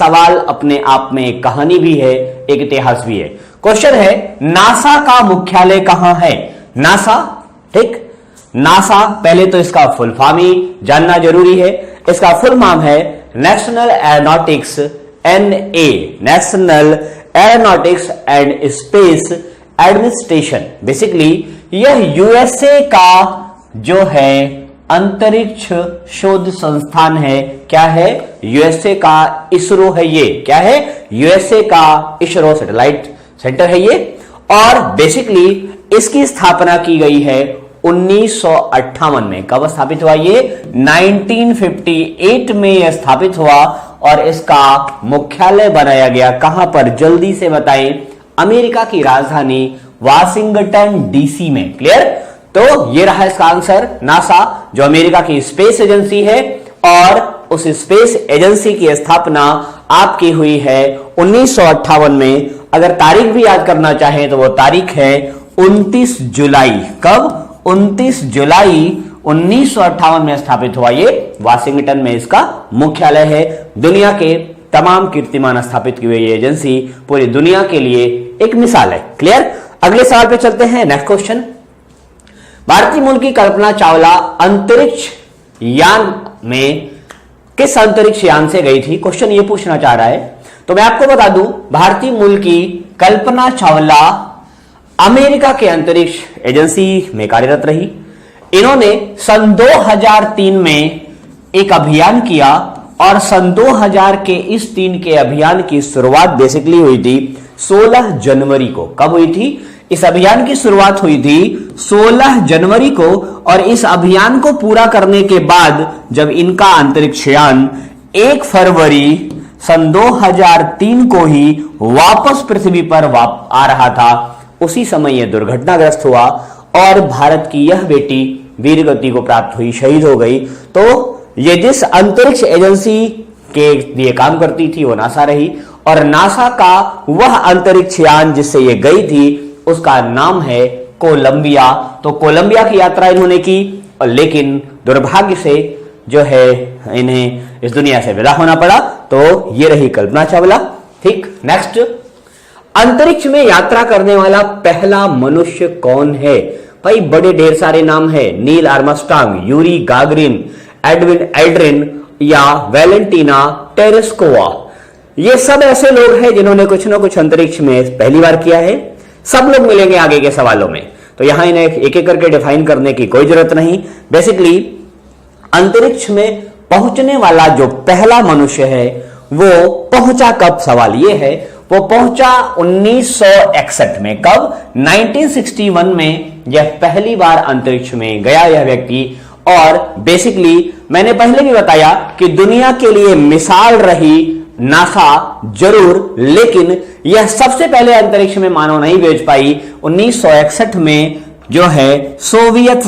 सवाल अपने आप में एक कहानी भी है, एक इतिहास भी है। क्वेश्चन है नासा का मुख्यालय कहां है? नासा, ठीक, नासा पहले तो इसका फुल फॉर्म ही जानना जरूरी है। इसका फुल फॉर्म है national aeronautics, NA, national aeronautics and space administration. Basically यह यूएसए का जो है अंतरिक्ष शोध संस्थान है। क्या है? यूएसए का इसरो है ये। क्या है? यूएसए का इसरो सैटेलाइट सेंटर है ये। और बेसिकली इसकी स्थापना की गई है 1958 में। कब स्थापित हुआ ये? 1958 में यह स्थापित हुआ और इसका मुख्यालय बनाया गया कहां पर? जल्दी से बताएं। अमेरिका की राजधानी वाशिंगटन डीसी में। क्लियर? तो ये रहा इसका आंसर, नासा जो अमेरिका की स्पेस एजेंसी है और उस स्पेस एजेंसी की स्थापना आपकी हुई है 1958 में। अगर तारीख भी याद करना चाहें तो वो तारीख है 29 जुलाई। कब? 29 जुलाई 1958 में स्थापित हुआ ये। वाशिंगटन में इसका मुख्यालय है। दुनिया के तमाम कीर्तिमान स्थापित की हुई एजेंसी पूरी दुनिया के लिए एक मिसाल है। क्लियर? अगले सवाल पे चलते हैं। नेक्स्ट क्वेश्चन, भारतीय मूल की कल्पना चावला अंतरिक्ष यान में किस अंतरिक्ष यान से गई थी? क्वेश्चन ये पूछना चाह रहा है। तो मैं आपको बता दूं, भारतीय मूल की कल्पना चावला अमेरिका के अंतरिक्ष एजेंसी में कार्यरत रही। इन्होंने सन 2003 में एक अभियान किया और सन 2000 के इस 3 के अभियान की शुरुआत बेसिकली हुई थी 16 जनवरी को। कब हुई थी? इस अभियान की शुरुआत हुई थी 16 जनवरी को और इस अभियान को पूरा करने के बाद जब इनका अंतरिक्ष यान 1 फरवरी सन 2003 को ही वापस पृथ्वी पर आ रहा था, उसी समय यह दुर्घटनाग्रस्त हुआ और भारत की यह बेटी वीरगति को प्राप्त हुई, शहीद हो गई। तो ये जिस अंतरिक्ष एजेंसी के लिए काम करती थी वो नासा रही और नासा का वह अंतरिक्ष यान जिससे ये गई थी उसका नाम है कोलंबिया। तो कोलंबिया की यात्रा इन्होंने की और लेकिन दुर्भाग्य से जो है इन्हें इस दुनिया से विदा होना पड़ा। तो ये रही कल्पना चावला। ठीक, नेक्स्ट, अंतरिक्ष में यात्रा करने वाला पहला मनुष्य कौन है? भाई बड़े ढेर सारे नाम है, Neil Armstrong, Yuri Gagarin, Edwin Aldrin या वैलेंटीना टेरेस्कोवा। ये सब ऐसे लोग हैं जिन्होंने कुछ ना कुछ अंतरिक्ष में पहली बार किया है। सब लोग मिलेंगे आगे के सवालों में, तो यहां इन्हें एक एक करके डिफाइन करने की कोई जरूरत नहीं। बेसिकली अंतरिक्ष में पहुंचने वाला जो पहला मनुष्य है वो पहुंचा कब? सवाल ये है, वो पहुंचा 1961 में। कब? 1961 में यह पहली बार अंतरिक्ष में गया यह व्यक्ति। और बेसिकली मैंने पहले भी बताया कि दुनिया के लिए मिसाल रही नासा जरूर, लेकिन यह सबसे पहले अंतरिक्ष में मानव नहीं भेज पाई। 1961 में जो है सोवियत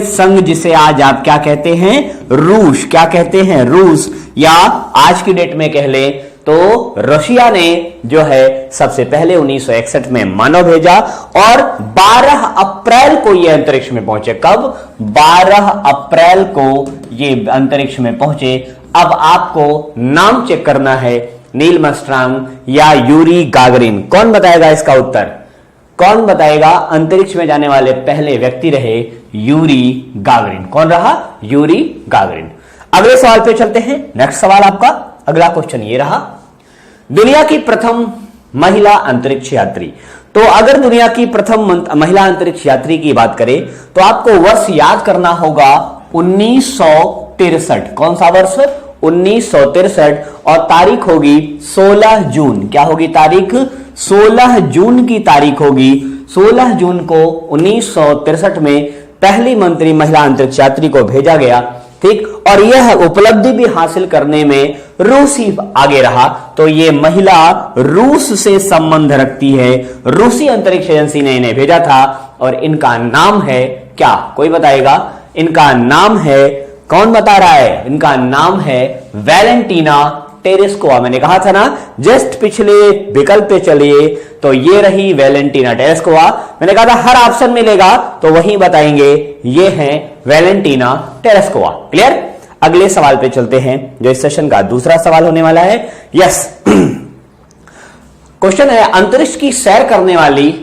संघ जिसे आज आप क्या कहते हैं? रूस। क्या कहते हैं? रूस, या आज की डेट में कह ले तो रशिया ने जो है सबसे पहले 1961 में मानव भेजा और 12 अप्रैल को यह अंतरिक्ष में पहुंचे। कब? 12 अप्रैल को ये अंतरिक्ष में पहुंचे। अब आपको नाम चेक करना है, नील आर्मस्ट्रांग या यूरी गागरिन। कौन बताएगा इसका उत्तर? कौन बताएगा? अंतरिक्ष में जाने वाले पहले व्यक्ति रहे यूरी गागरिन। कौन रहा? Yuri Gagarin. अगले सवाल पे चलते हैं। नेक्स्ट सवाल आपका अगला क्वेश्चन ये रहा, दुनिया की प्रथम महिला अंतरिक्ष यात्री। तो अगर दुनिया की प्रथम महिला अंतरिक्ष यात्री की बात करें तो आपको वर्ष याद करना होगा 1963। कौन सा वर्ष? 1963 और तारीख होगी 16 जून। क्या होगी तारीख? 16 जून की तारीख होगी। 16 जून को 1963 में पहली मंत्री महिला अंतरिक्ष यात्री को भेजा गया। ठीक, और यह उपलब्धि भी हासिल करने में रूस ही आगे रहा। तो ये महिला रूस से संबंध रखती है, रूसी अंतरिक्ष एजेंसी ने इन्हें भेजा था और इनका नाम है क्या? कोई बताएगा? इनका नाम है, कौन बता रहा है? इनका नाम है वैलेंटीना टेरेस्कोवा। मैंने कहा था ना जस्ट पिछले विकल्प पे चलिए तो ये रही वैलेंटीना टेरेस्कोवा। मैंने कहा था हर ऑप्शन मिलेगा तो वही बताएंगे, ये है वैलेंटीना टेरेस्कोवा। क्लियर? अगले सवाल पे चलते हैं, जो इस सेशन का दूसरा सवाल होने वाला है। यस, क्वेश्चन है, अंतरिक्ष की सैर करने वाली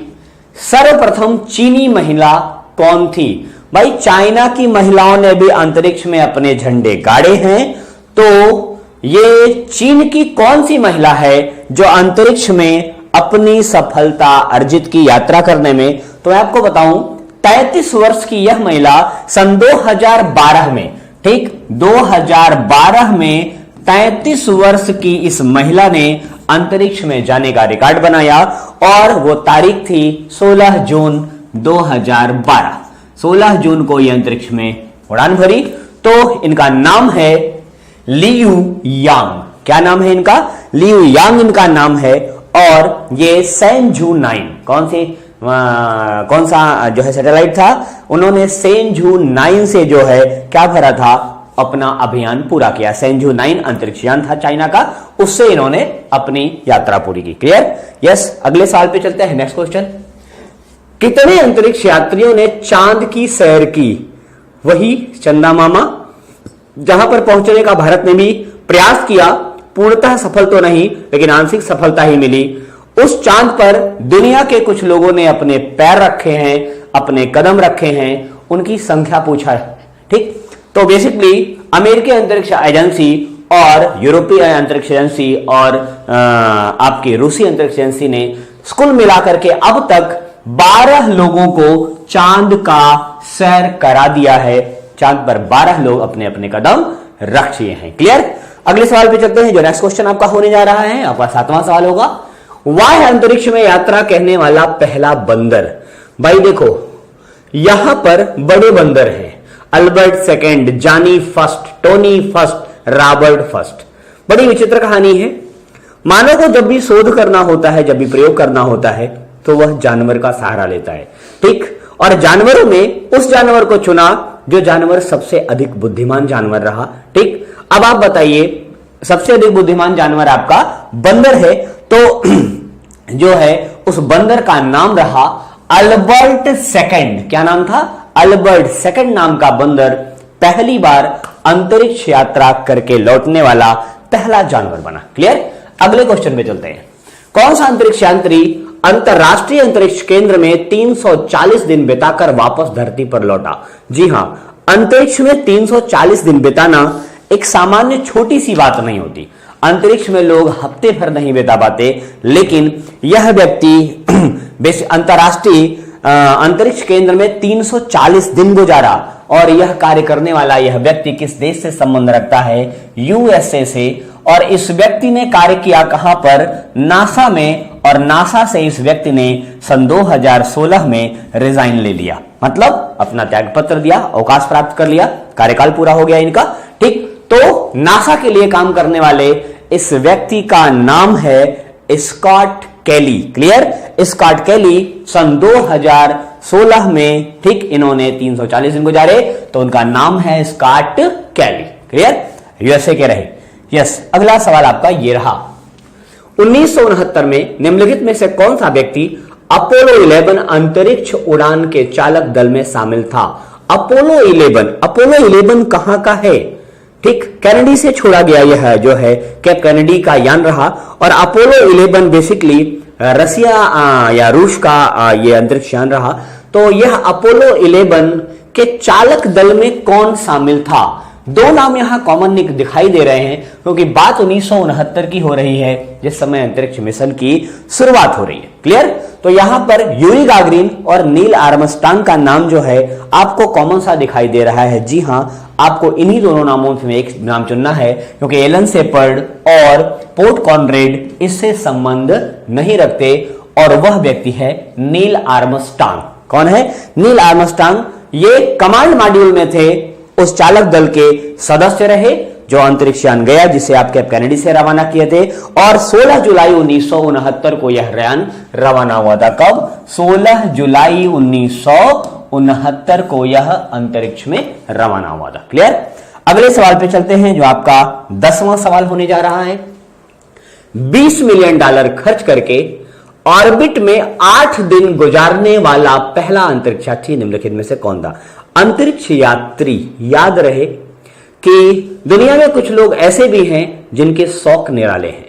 सर्वप्रथम चीनी महिला कौन थी? भाई चाइना की महिलाओं ने भी अंतरिक्ष में अपने झंडे गाड़े हैं, तो ये चीन की कौन सी महिला है जो अंतरिक्ष में अपनी सफलता अर्जित की यात्रा करने में? तो मैं आपको बताऊं, 33 वर्ष की यह महिला सन 2012 में, ठीक 2012 में 33 वर्ष की इस महिला ने अंतरिक्ष में जाने का रिकॉर्ड बनाया और वो तारीख थी 16 जून 2012। 16 जून को ये अंतरिक्ष में उड़ान भरी। तो इनका नाम है लियू यांग। क्या नाम है इनका? लियू यांग इनका नाम है। और ये सेंझू 9, कौन सा जो है सैटेलाइट था, उन्होंने सेंझू 9 से जो है क्या भरा था, अपना अभियान पूरा किया। सेंझू 9 अंतरिक्ष यान था चाइना का, उससे इन्होंने अपनी यात्रा पूरी की। क्लियर? यस, अगले सवाल पे चलते हैं। नेक्स्ट क्वेश्चन, कितने अंतरिक्ष यात्रियों ने चांद की सैर की? वही चंदा मामा, जहां पर पहुंचने का भारत ने भी प्रयास किया, पूर्णतः सफल तो नहीं लेकिन आंशिक सफलता ही मिली। उस चांद पर दुनिया के कुछ लोगों ने अपने पैर रखे हैं, अपने कदम रखे हैं, उनकी संख्या पूछा है। ठीक, तो बेसिकली अमेरिकी अंतरिक्ष एजेंसी और यूरोपीय अंतरिक्ष एजेंसी और आपकी रूसी अंतरिक्ष एजेंसी ने कुल मिलाकर के अब तक 12 लोगों को चांद का सैर करा दिया है। चांद पर 12 लोग अपने अपने कदम रख लिए हैं। क्लियर? अगले सवाल पे चलते हैं, जो नेक्स्ट क्वेश्चन आपका होने जा रहा है, आपका 7वां सवाल होगा। वाह अंतरिक्ष में यात्रा कहने वाला पहला बंदर? भाई देखो, यहां पर बड़े बंदर हैं, अल्बर्ट सेकंड, जानी first, Tony first, Robert first. बड़ी विचित्र कहानी है। मानव को जब भी शोध करना होता है, जब भी प्रयोग करना होता है, तो वह जानवर का सहारा लेता है। ठीक, और जानवरों में उस जानवर को चुना जो जानवर सबसे अधिक बुद्धिमान जानवर रहा। ठीक, अब आप बताइए, सबसे अधिक बुद्धिमान जानवर आपका बंदर है, तो जो है उस बंदर का नाम रहा अल्बर्ट सेकंड। क्या नाम था? अल्बर्ट सेकंड नाम का बंदर पहली बार अंतरिक्ष यात्रा करके लौटने वाला पहला जानवर बना। क्लियर? अगले क्वेश्चन में चलते हैं। कौन सा अंतरिक्ष यात्री अंतरराष्ट्रीय अंतरिक्ष केंद्र में 340 दिन बिताकर वापस धरती पर लौटा? जी हां, अंतरिक्ष में 340 दिन बिताना एक सामान्य छोटी सी बात नहीं होती। अंतरिक्ष में लोग हफ्ते भर नहीं बिता पाते, लेकिन यह व्यक्ति अंतरराष्ट्रीय अंतरिक्ष केंद्र में 340 दिन गुजारा। और यह कार्य करने वाला यह व्यक्ति किस देश से संबंध रखता है? यूएसए से। और इस व्यक्ति ने कार्य किया कहां पर? नासा में। और नासा से इस व्यक्ति ने सन 2016 में रिजाइन ले लिया, मतलब अपना त्याग पत्र दिया, अवकाश प्राप्त कर लिया, कार्यकाल पूरा हो गया इनका। ठीक, तो नासा के लिए काम करने वाले इस व्यक्ति का नाम है स्कॉट कैली। क्लियर? स्कॉट कैली सन 2016 में, ठीक, इन्होंने 340 दिन गुजारे, तो उनका नाम है स्कॉट कैली। क्लियर? यूएसए के रहे। यस, अगला सवाल आपका ये रहा। 1969 में निम्नलिखित में से कौन सा व्यक्ति अपोलो 11 अंतरिक्ष उड़ान के चालक दल में शामिल था? अपोलो 11 कहां का है? ठीक, कैनेडी से छोड़ा गया यह जो है कैप कैनेडी का यान रहा। और अपोलो 11 बेसिकली रसिया या रूस का ये अंतरिक्ष यान रहा। तो यह अपोलो 11 के चालक दल में कौन शामिल था? दो नाम यहां कॉमन दिखाई दे रहे हैं, क्योंकि बात 1969 की हो रही है, जिस समय अंतरिक्ष मिशन की शुरुआत हो रही है। क्लियर? तो यहां पर यूरी गागरिन और नील आर्मस्ट्रांग का नाम जो है आपको कॉमन सा दिखाई दे रहा है। जी हां, आपको इन्हीं दोनों नामों में एक नाम चुनना है, क्योंकि एलन शेपर्ड और पोर्ट कॉनरेड इससे संबंध नहीं रखते, और वह व्यक्ति है नील आर्मस्ट्रांग। कौन है? Neil Armstrong. ये कमांड मॉड्यूल में थे, उस चालक दल के सदस्य रहे जो अंतरिक्ष यान गया, जिसे आप कैप कैनेडी से रवाना किए थे। और 16 जुलाई 1969 को यह यान रवाना हुआ था। कब? 16 जुलाई 1969 को यह अंतरिक्ष में रवाना हुआ था। क्लियर? अगले सवाल पे चलते हैं, जो आपका 10वां सवाल होने जा रहा है। $20 मिलियन खर्च करके ऑर्बिट में 8 दिन गुजारने वाला पहला अंतरिक्ष यात्री निम्नलिखित में से कौन था? अंतरिक्ष यात्री, याद रहे कि दुनिया में कुछ लोग ऐसे भी हैं जिनके शौक निराले हैं।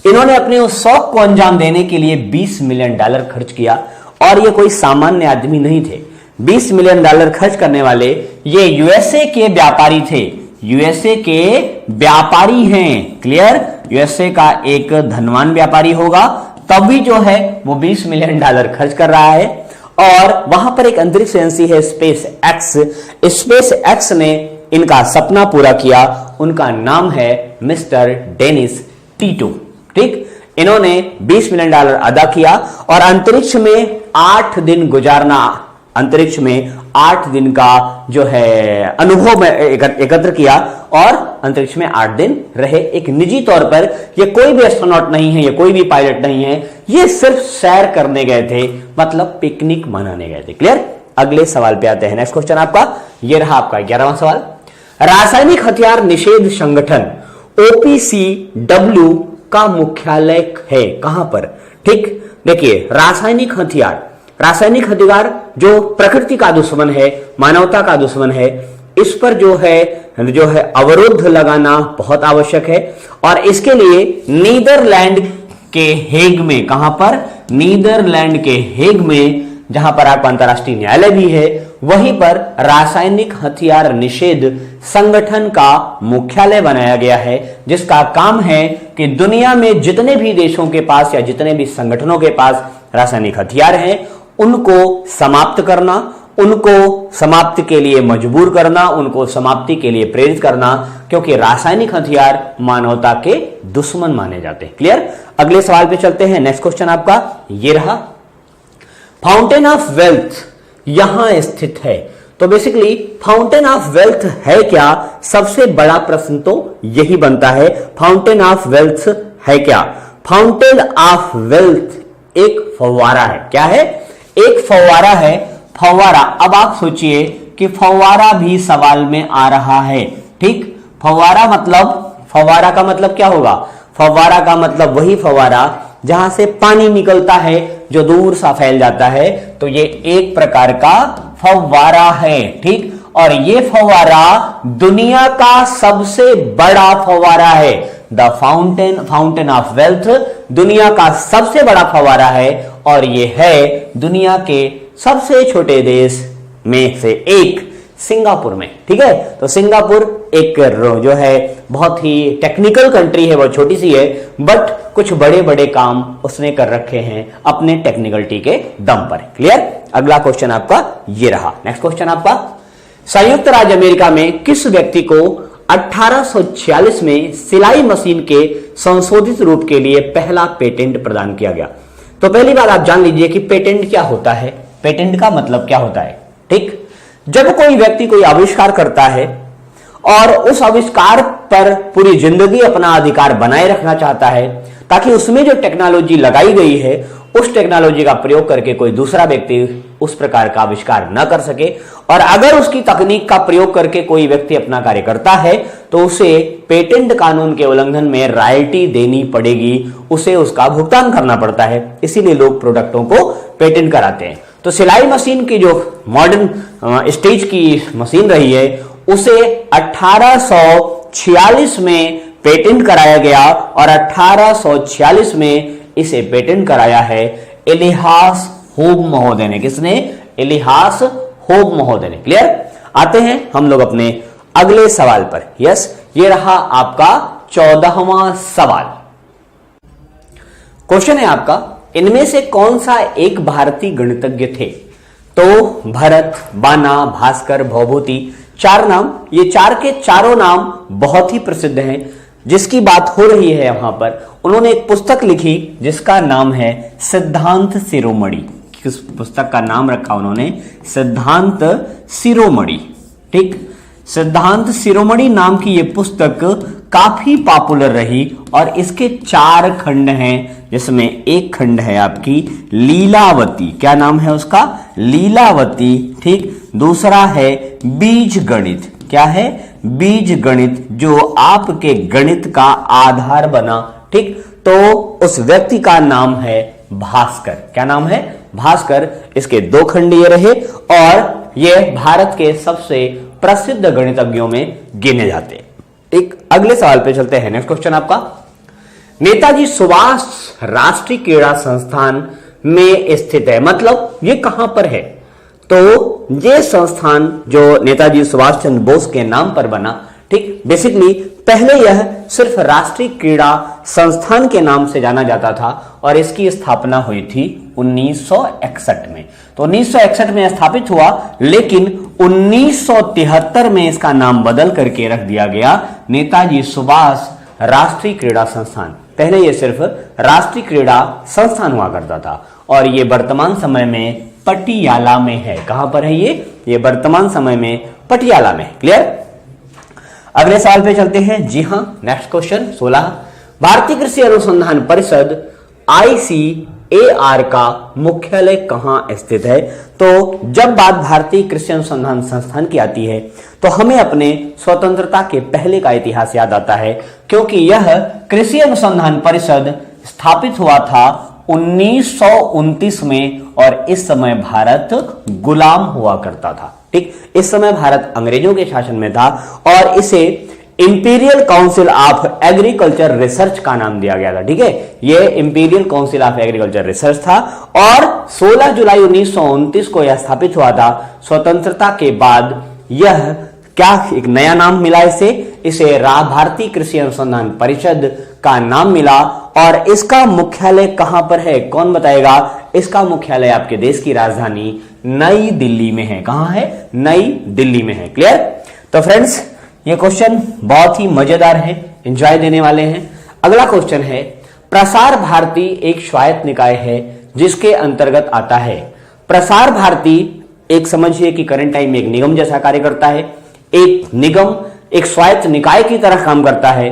इन्होंने अपने उस शौक को अंजाम देने के लिए $20 मिलियन खर्च किया और ये कोई सामान्य आदमी नहीं थे। $20 मिलियन खर्च करने वाले ये यूएसए के व्यापारी थे। यूएसए के व्यापारी हैं, क्लियर। यूएसए का एक धनवान व्यापारी होगा तभी जो है वो $20 मिलियन खर्च कर रहा है। और वहां पर एक अंतरिक्ष एजेंसी है स्पेस एक्स। स्पेस एक्स ने इनका सपना पूरा किया। उनका नाम है मिस्टर डेनिस टीटो, ठीक। इन्होंने $20 मिलियन अदा किया और अंतरिक्ष में 8 दिन गुजारना, अंतरिक्ष में 8 दिन का जो है अनुभव में एकत्र किया और अंतरिक्ष में 8 दिन रहे। एक निजी तौर पर ये कोई भी एस्ट्रोनॉट नहीं है, ये कोई भी पायलट नहीं है, ये सिर्फ सैर करने गए थे, मतलब पिकनिक मनाने गए थे, क्लियर। अगले सवाल पे आते हैं। नेक्स्ट क्वेश्चन आपका ये रहा, आपका 11वां सवाल। रासायनिक हथियार निषेध संगठन OPCW का मुख्यालय है कहां पर, ठीक। देखिए रासायनिक हथियार जो प्रकृति का दुश्मन है, मानवता का दुश्मन है, इस पर जो है अवरोध लगाना बहुत आवश्यक है। और इसके लिए नीदरलैंड के हेग में, कहां पर, नीदरलैंड के हेग में, जहां पर आपका अंतरराष्ट्रीय न्यायालय भी है, वहीं पर रासायनिक हथियार निषेध संगठन का मुख्यालय बनाया गया है, जिसका काम है कि दुनिया में जितने भी देशों के पास या जितने भी संगठनों के पास रासायनिक हथियार हैं उनको समाप्त करना, उनको समाप्ति के लिए मजबूर करना, उनको समाप्ति के लिए प्रेरित करना, क्योंकि रासायनिक हथियार मानवता के दुश्मन माने जाते हैं, क्लियर। अगले सवाल पे चलते हैं। नेक्स्ट क्वेश्चन आपका ये रहा। फाउंटेन ऑफ वेल्थ यहां स्थित है, तो बेसिकली फाउंटेन ऑफ वेल्थ है क्या, सबसे बड़ा प्रश्न तो यही बनता है, फाउंटेन ऑफ वेल्थ है क्या। फाउंटेन ऑफ वेल्थ एक फव्वारा है, क्या है, एक फव्वारा है, फव्वारा। अब आप सोचिए कि फव्वारा भी सवाल में आ रहा है, ठीक। फव्वारा का मतलब क्या होगा, फव्वारा का मतलब वही फव्वारा जहां से पानी निकलता है जो दूर सा फैल जाता है, तो ये एक प्रकार का फव्वारा है, ठीक। और ये फव्वारा दुनिया का सबसे बड़ा फव्वारा है। द फाउंटेन ऑफ वेल्थ दुनिया का सबसे बड़ा फव्वारा है और ये है दुनिया के सबसे छोटे देश में से एक, सिंगापुर में, ठीक है। तो सिंगापुर एक जो है बहुत ही टेक्निकल कंट्री है, बहुत छोटी सी है, बट कुछ बड़े बड़े काम उसने कर रखे हैं अपने टेक्निकलिटी के दम पर, क्लियर। अगला क्वेश्चन आपका ये रहा। नेक्स्ट क्वेश्चन आपका, संयुक्त राज्य अमेरिका में किस व्यक्ति को 1846 में सिलाई मशीन के संशोधित रूप के लिए पहला पेटेंट प्रदान किया गया। तो पहली बात आप जान लीजिए कि पेटेंट क्या होता है, पेटेंट का मतलब क्या होता है, ठीक। जब कोई व्यक्ति कोई आविष्कार करता है और उस आविष्कार पर पूरी जिंदगी अपना अधिकार बनाए रखना चाहता है, ताकि उसमें जो टेक्नोलॉजी लगाई गई है उस टेक्नोलॉजी का प्रयोग करके कोई दूसरा व्यक्ति उस प्रकार का आविष्कार न कर सके, और अगर उसकी तकनीक का प्रयोग करके कोई व्यक्ति अपना कार्य करता है तो उसे पेटेंट कानून के उल्लंघन में रॉयल्टी देनी पड़ेगी, उसे उसका भुगतान करना पड़ता है। इसीलिए लोग प्रोडक्टों को पेटेंट कराते हैं। तो सिलाई मशीन की जो मॉडर्न स्टेज की मशीन रही है उसे 1846 में पेटेंट कराया गया और 1846 में इसे पेटेंट कराया है इलियास होग महोदय ने। किसने? इलियास होग महोदय ने, क्लियर। आते हैं हम लोग अपने अगले सवाल पर। यस, ये रहा आपका 14वां सवाल। क्वेश्चन है आपका, इनमें से कौन सा एक भारतीय गणितज्ञ थे? तो भरत, बाना, भास्कर, भौभूति, चार नाम, ये चार के चारों नाम बहुत ही प्रसिद्ध हैं। जिसकी बात हो रही है यहां पर, उन्होंने एक पुस्तक लिखी जिसका नाम है सिद्धांत शिरोमणि। किस पुस्तक का नाम रखा उन्होंने? सिद्धांत शिरोमणि, ठीक। सिद्धांत शिरोमणि नाम की यह पुस्तक काफी पॉपुलर रही और इसके 4 खंड हैं, जिसमें एक खंड है आपकी लीलावती। क्या नाम है उसका? लीलावती, ठीक। दूसरा है बीज गणित। क्या है? बीज गणित, जो आपके गणित का आधार बना, ठीक। तो उस व्यक्ति का नाम है भास्कर। क्या नाम है? भास्कर। इसके 2 खंड ये रहे और ये भारत के सबसे प्रसिद्ध गणितज्ञों में गिने जाते हैं। एक अगले सवाल पे चलते हैं। नेक्स्ट क्वेश्चन आपका, नेताजी सुभाष राष्ट्रीय क्रीड़ा संस्थान में स्थित है, मतलब ये कहां पर है? तो ये संस्थान जो नेताजी सुभाष चंद्र बोस के नाम पर बना, ठीक, बेसिकली पहले यह सिर्फ राष्ट्रीय क्रीड़ा संस्थान के नाम से जाना जाता था और इसकी स्थापना हुई थी 1961 में। तो 1961 में स्थापित हुआ, लेकिन 1973 में इसका नाम बदल करके रख दिया गया नेताजी सुभाष राष्ट्रीय क्रीड़ा संस्थान। पहले यह सिर्फ राष्ट्रीय क्रीड़ा संस्थान हुआ करता था और यह वर्तमान समय में पटियाला में है। कहां पर है ये वर्तमान समय में पटियाला में। क्लियर? अगले सवाल पे चलते हैं। जी हां, नेक्स्ट क्वेश्चन 16, भारतीय कृषि अनुसंधान परिषद ICAR का मुख्यालय कहां स्थित है? तो जब बात भारतीय कृषि अनुसंधान संस्थान की आती है तो हमें अपने स्वतंत्रता के पहले का इतिहास याद आता है, क्योंकि यह कृषि अनुसंधान परिषद स्थापित हुआ था 1929 में और इस समय भारत गुलाम हुआ करता था। ठीक, इस समय भारत अंग्रेजों के शासन में था और इसे imperial council of agriculture research का नाम दिया गया था। ठीक है, यह imperial council of agriculture research था और 16 जुलाई 1929 को यह स्थापित हुआ था। स्वतंत्रता के बाद यह क्या एक नया नाम मिला, इसे भारतीय कृषि अनुसंधान परिषद का नाम मिला और इसका मुख्यालय कहां पर है? कौन बताएगा? इसका मुख्यालय आपके देश की राजधानी नई दिल्ली में है। कहां है? नई दिल्ली में है। क्लियर? तो फ्रेंड्स, ये क्वेश्चन बहुत ही मजेदार है, एंजॉय देने वाले हैं। अगला क्वेश्चन है, प्रसार भारती एक स्वायत्त निकाय है जिसके अंतर्गत आता है। प्रसार भारती एक समझिए कि करंट टाइम में एक निगम जैसा कार्य करता है। एक निगम एक स्वायत्त निकाय की तरह काम करता है।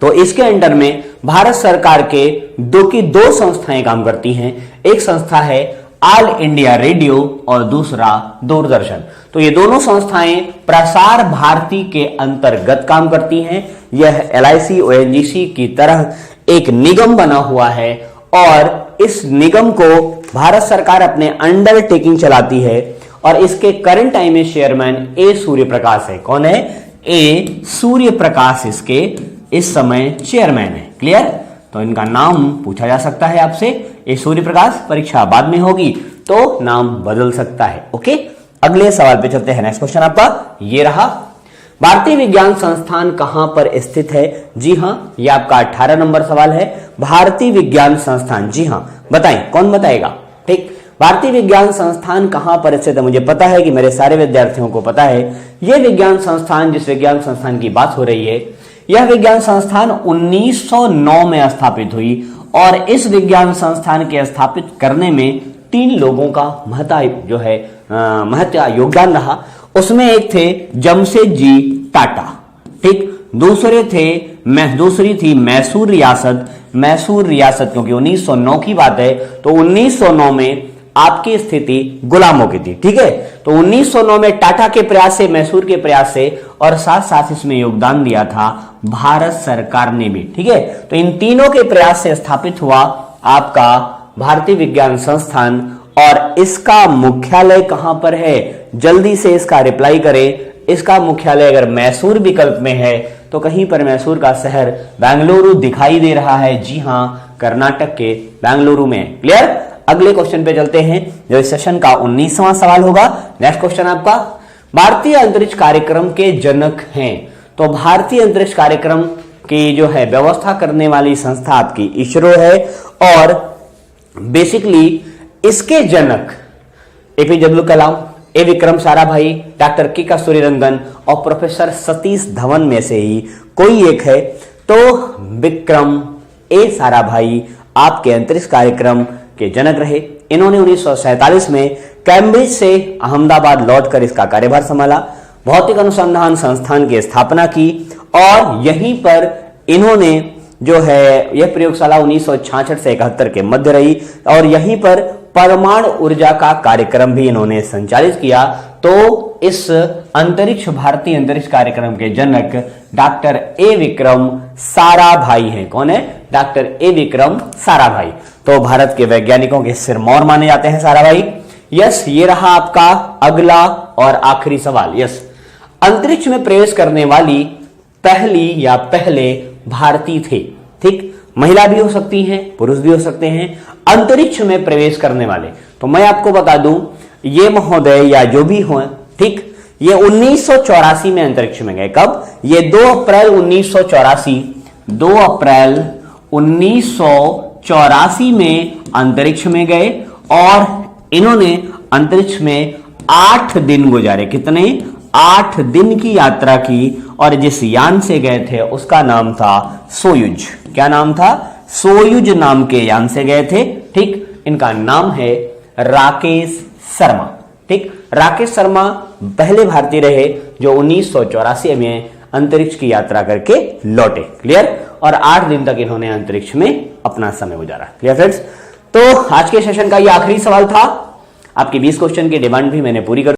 तो इसके अंडर में भारत सरकार के दो संस्थाएं काम करती हैं। एक संस्था है ऑल इंडिया रेडियो और दूसरा दूरदर्शन। तो ये दोनों संस्थाएं प्रसार भारती के अंतर्गत काम करती हैं। यह LIC ONGC की तरह एक निगम बना हुआ है और इस निगम को भारत सरकार अपने अंडर टेकिंग चलाती है और इसके करंट टाइम में चेयरमैन A सूर्य प्रकाश है। कौन है? A सूर्य प्रकाश इसके इस समय चेयरमैन है। क्लियर? तो इनका नाम पूछा जा सकता है आपसे। A सूर्य प्रकाश, परीक्षा बाद में होगी तो नाम बदल सकता है। ओके, अगले सवाल पे चलते हैं। नेक्स्ट क्वेश्चन आपका ये रहा, भारतीय विज्ञान संस्थान कहां पर स्थित है? जी हां, ये आपका 18 नंबर सवाल है। भारतीय विज्ञान संस्थान, जी हां, बताएं, कौन बताएगा? ठीक, भारतीय विज्ञान संस्थान कहां पर स्थित है? मुझे पता है कि मेरे सारे विद्यार्थियों को पता है। यह विज्ञान संस्थान, जिस विज्ञान संस्थान की बात हो रही है, यह विज्ञान संस्थान 1909 में स्थापित हुई और इस विज्ञान संस्थान के स्थापित करने में 3 लोगों का महत्व योगदान रहा। उसमें एक थे जमशेद जी टाटा, ठीक, दूसरी थी मैसूर रियासत, क्योंकि 1909 की बात है तो 1909 में आपकी स्थिति गुलामों की थी। ठीक है, तो 1909 में टाटा के प्रयास से, मैसूर के प्रयास से और साथ साथ इसमें योगदान दिया था भारत सरकार ने भी। ठीक है, तो इन तीनों के प्रयास से स्थापित हुआ आपका भारतीय विज्ञान संस्थान और इसका मुख्यालय कहां पर है? जल्दी से इसका रिप्लाई करें। इसका मुख्यालय अगर मैसूर विकल्प में है तो कहीं पर मैसूर का शहर बेंगलुरु दिखाई दे रहा है। जी हां, कर्नाटक के बेंगलुरु में। क्लियर? अगले क्वेश्चन पे चलते हैं जो इस सेशन का 19वां सवाल होगा। नेक्स्ट क्वेश्चन आपका, भारतीय अंतरिक्ष कार्यक्रम के जनक हैं। तो भारतीय अंतरिक्ष कार्यक्रम की जो है व्यवस्था करने वाली संस्था आपकी इसरो है और बेसिकली इसके जनक APJ Kalam, A Vikram Sarabhai, doctor के कस्तूरीरंगन और प्रोफेसर सतीश धवन में से ही कोई एक है। तो विक्रम A साराभाई आपके अंतरिक्ष कार्यक्रम के जनक रहे। इन्होंने 1947 में कैम्ब्रिज से अहमदाबाद लौटकर इसका कार्यभार संभाला, भौतिक अनुसंधान संस्थान की स्थापना की और यहीं पर इन्होंने जो है यह प्रयोगशाला 1966 से 71 के मध्य रही और यहीं पर परमाणु ऊर्जा का कार्यक्रम भी इन्होंने संचालित किया। तो इस भारतीय अंतरिक्ष कार्यक्रम के जनक डॉक्टर A विक्रम साराभाई हैं। कौन है? Doctor A Vikram Sarabhai. तो भारत के वैज्ञानिकों के सिरमौर माने जाते हैं साराभाई। यस, ये रहा आपका अगला और आखिरी सवाल। यस, अंतरिक्ष में प्रवेश करने वाली पहली या पहले भारतीय थे। ठीक, महिला भी हो सकती हैं, पुरुष भी हो सकते हैं अंतरिक्ष में प्रवेश करने वाले। तो मैं आपको बता दूं, ये महोदय या जो भी हो, ठीक, ये 1984 में अंतरिक्ष में गए। कब? ये 2 अप्रैल 1984, 2 अप्रैल 1984 में अंतरिक्ष में गए और इन्होंने अंतरिक्ष में 8 दिन गुजारे। कितने? 8 दिन की यात्रा की और जिस यान से गए थे उसका नाम था सोयुज। क्या नाम था? सोयुज नाम के यान से गए थे। ठीक, इनका नाम है राकेश शर्मा। ठीक, राकेश शर्मा पहले भारतीय रहे जो 1984 में अंतरिक्ष की यात्रा करके लौटे। क्लियर? और 8 दिन तक इन्होंने अंतरिक्ष में अपना समय गुजारा। Clear friends? तो आज के सेशन का ये आखिरी सवाल था। आपकी 20 क्वेश्चन की डिमांड भी मैंने पूरी कर